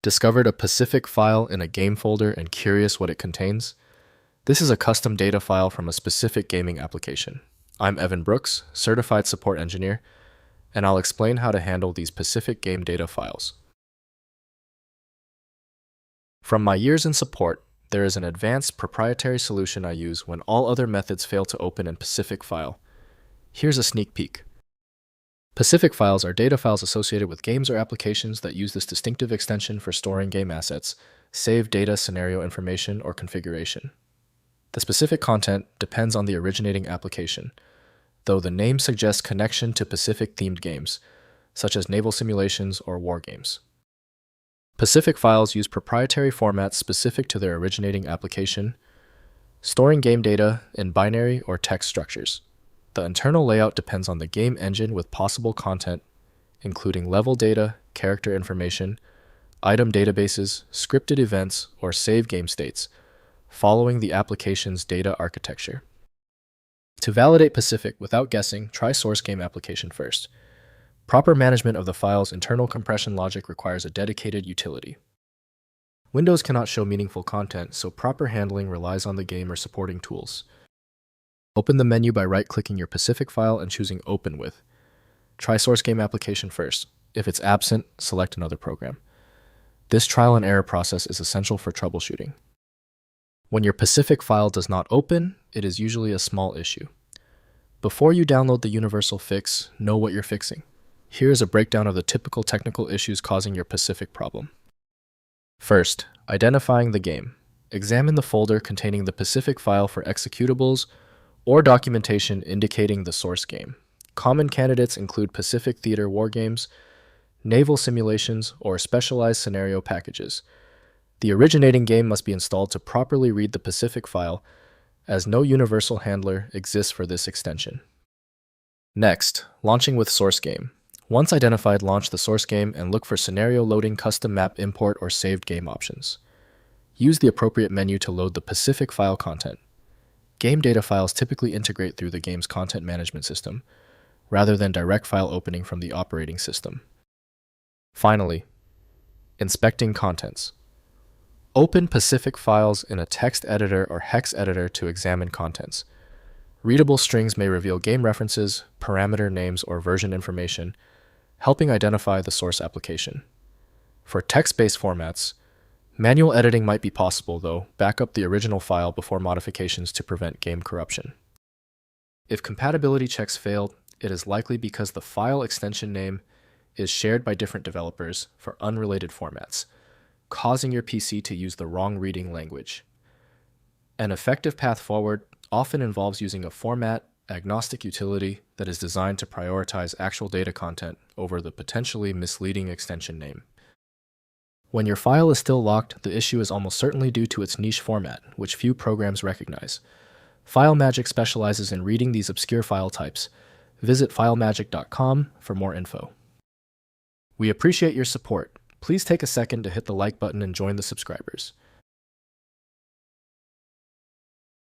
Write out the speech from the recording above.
Discovered a Pacific file in a game folder and curious what it contains? This is a custom data file from a specific gaming application. I'm Evan Brooks, Certified Support Engineer, and I'll explain how to handle these Pacific game data files. From my years in support, there is an advanced proprietary solution I use when all other methods fail to open in Pacific file. Here's a sneak peek. Pacific files are data files associated with games or applications that use this distinctive extension for storing game assets, save data, scenario information, or configuration. The specific content depends on the originating application, though the name suggests connection to Pacific-themed games, such as naval simulations or war games. Pacific files use proprietary formats specific to their originating application, storing game data in binary or text structures. The internal layout depends on the game engine with possible content, including level data, character information, item databases, scripted events, or save game states, following the application's data architecture. To validate Pacific without guessing, try source game application first. Proper management of the file's internal compression logic requires a dedicated utility. Windows cannot show meaningful content, so proper handling relies on the game or supporting tools. Open the menu by right-clicking your Pacific file and choosing Open With. Try source game application first. If it's absent, select another program. This trial and error process is essential for troubleshooting. When your Pacific file does not open, it is usually a small issue. Before you download the universal fix, know what you're fixing. Here is a breakdown of the typical technical issues causing your Pacific problem. First, identifying the game. Examine the folder containing the Pacific file for executables or documentation indicating the source game. Common candidates include Pacific theater war games, naval simulations, or specialized scenario packages. The originating game must be installed to properly read the Pacific file, as no universal handler exists for this extension. Next, launching with source game. Once identified, launch the source game and look for scenario loading, custom map import, or saved game options. Use the appropriate menu to load the Pacific file content. Game data files typically integrate through the game's content management system, rather than direct file opening from the operating system. Finally, inspecting contents. Open Pacific files in a text editor or hex editor to examine contents. Readable strings may reveal game references, parameter names, or version information, helping identify the source application. For text-based formats, manual editing might be possible, though. Back up the original file before modifications to prevent game corruption. If compatibility checks failed, it is likely because the file extension name is shared by different developers for unrelated formats, causing your PC to use the wrong reading language. An effective path forward often involves using a format-agnostic utility that is designed to prioritize actual data content over the potentially misleading extension name. When your file is still locked, the issue is almost certainly due to its niche format, which few programs recognize. FileMagick specializes in reading these obscure file types. Visit filemagick.com for more info. We appreciate your support. Please take a second to hit the like button and join the subscribers.